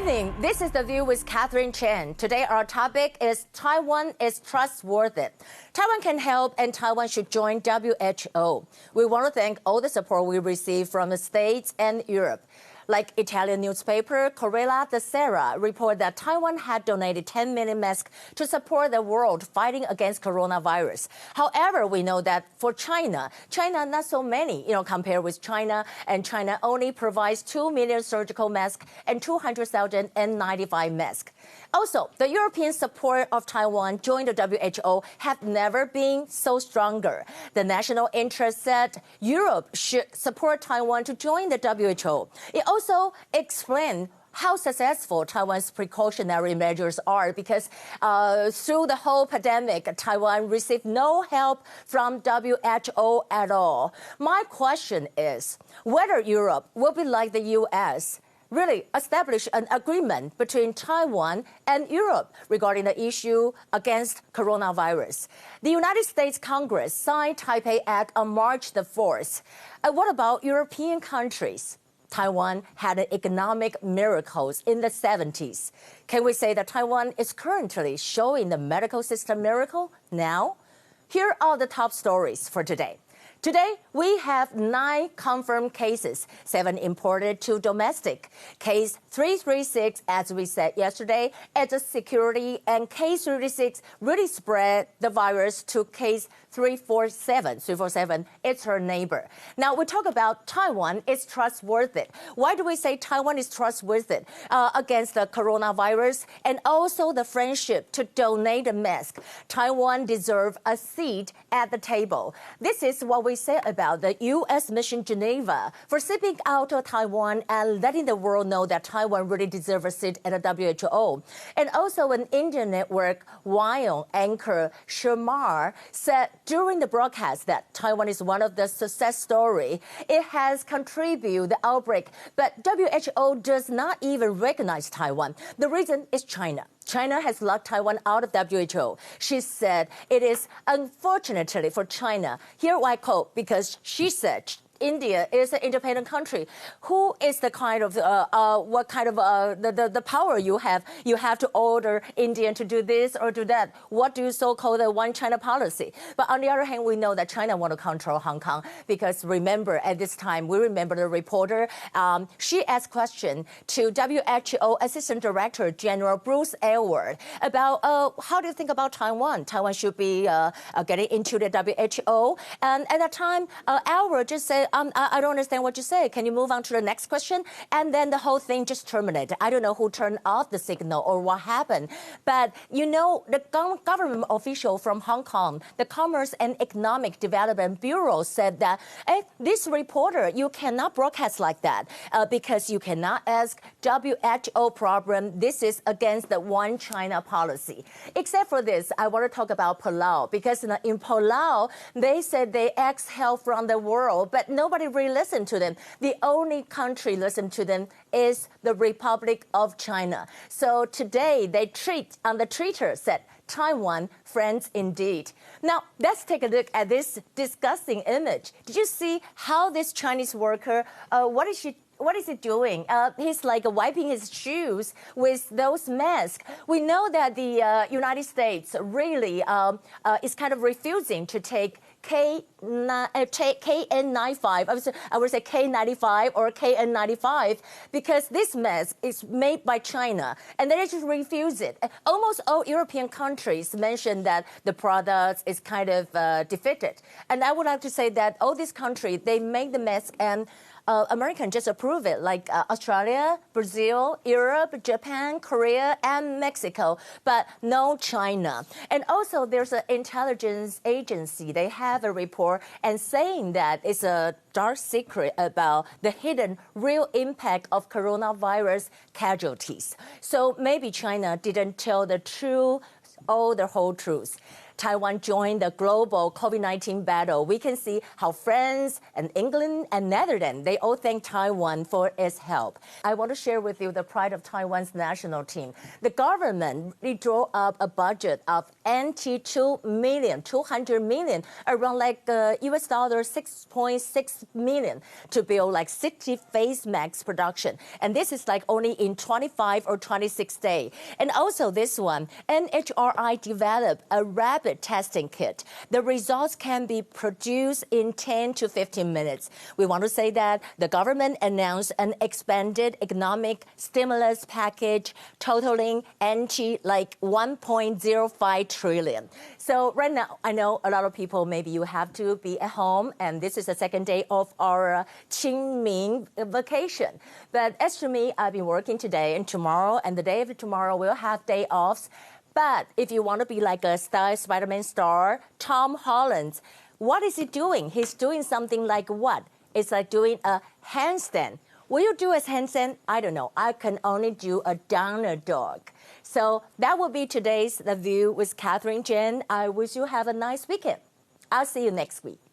evening. This is The View with Catherine Chang. Today our topic is Taiwan is trustworthy. Taiwan can help and Taiwan should join WHO. We want to thank all the support we receive from the States and Europe. Like Italian newspaper Corriere della Sera report that Taiwan had donated 10 million masks to support the world fighting against coronavirus. However, we know that for China not so many, compared with China, and China only provides 2 million surgical masks and 200,000 N95 masks. Also, the European support of Taiwan joining the WHO have never been so stronger. The national interest said Europe should support Taiwan to join the WHO. It also explained how successful Taiwan's precautionary measures are because through the whole pandemic, Taiwan received no help from WHO at all. My question is whether Europe will be like the U.S., really establish an agreement between Taiwan and Europe regarding the issue against coronavirus. The United States Congress signed Taipei Act on March the 4th. What about European countries? Taiwan had economic miracles in the 70s. Can we say that Taiwan is currently showing the medical system miracle now? Here are the top stories for today. Today, we have 9 confirmed cases, 7 imported to domestic. Case 336, as we said yesterday, is a security, and case 336 really spread the virus to case 347. 347, it's her neighbor. Now, we talk about Taiwan is trustworthy. Why do we say Taiwan is trustworthy against the coronavirus and also the friendship to donate a mask? Taiwan deserves a seat at the table. This is what we say about the U.S. Mission Geneva for stepping out of Taiwan and letting the world know that Taiwan really deserves a seat at the WHO. And also an Indian network, WION anchor Sharma said during the broadcast that Taiwan is one of the success stories. It has contributed the outbreak, but WHO does not even recognize Taiwan. The reason is China. China has locked Taiwan out of WHO. She said it is unfortunately for China. Here I quote, because she said India is an independent country. Who is the kind of what kind of the power you have? You have to order India to do this or do that. What do you so-called the one China policy? But on the other hand, we know that China want to control Hong Kong because remember at this time we remember the reporter. She asked question to WHO Assistant Director General Bruce Aylward about how do you think about Taiwan? Taiwan should be getting into the WHO. And at that time, Aylward just said, I don't understand what you say. Can you move on to the next question? And then the whole thing just terminated. I don't know who turned off the signal or what happened. But, the government official from Hong Kong, the Commerce and Economic Development Bureau said that, hey, this reporter, you cannot broadcast like that because you cannot ask WHO problem. This is against the one China policy. Except for this, I want to talk about Palau because in Palau, they said they asked help from the world, but nobody really listened to them. The only country listened to them is the Republic of China. So today they on the Twitter said, Taiwan, friends indeed. Now, let's take a look at this disgusting image. Did you see how this Chinese worker, what is he doing? He's like wiping his shoes with those masks. We know that the United States really is kind of refusing to take KN95, I would say K95 or KN95, because this mask is made by China, and they just refuse it. Almost all European countries mentioned that the product is kind of defeated. And I would like to say that all these countries, they make the mask and Americans just approve it, like Australia, Brazil, Europe, Japan, Korea, and Mexico, but no China. And also, there's an intelligence agency. They have a report and saying that it's a dark secret about the hidden real impact of coronavirus casualties. So maybe China didn't tell the whole truth. Taiwan joined the global COVID-19 battle, we can see how France and England and Netherlands, they all thank Taiwan for its help. I want to share with you the pride of Taiwan's national team. The government drew up a budget of $200 million, around like US dollar 6.6 million to build like 60 face mask production. And this is like only in 25 or 26 days. And also this one, NHRI developed a rapid testing kit. The results can be produced in 10 to 15 minutes. We want to say that the government announced an expanded economic stimulus package totaling like 1.05 trillion. So right now, I know a lot of people, maybe you have to be at home, and this is the second day of our Qingming vacation. But as for me, I've been working today and tomorrow, and the day after tomorrow, we'll have day offs. But if you want to be like a Spider-Man star, Tom Holland, what is he doing? He's doing something like what? It's like doing a handstand. Will you do a handstand? I don't know. I can only do a down dog. So that will be today's The View with Catherine Chang. I wish you have a nice weekend. I'll see you next week.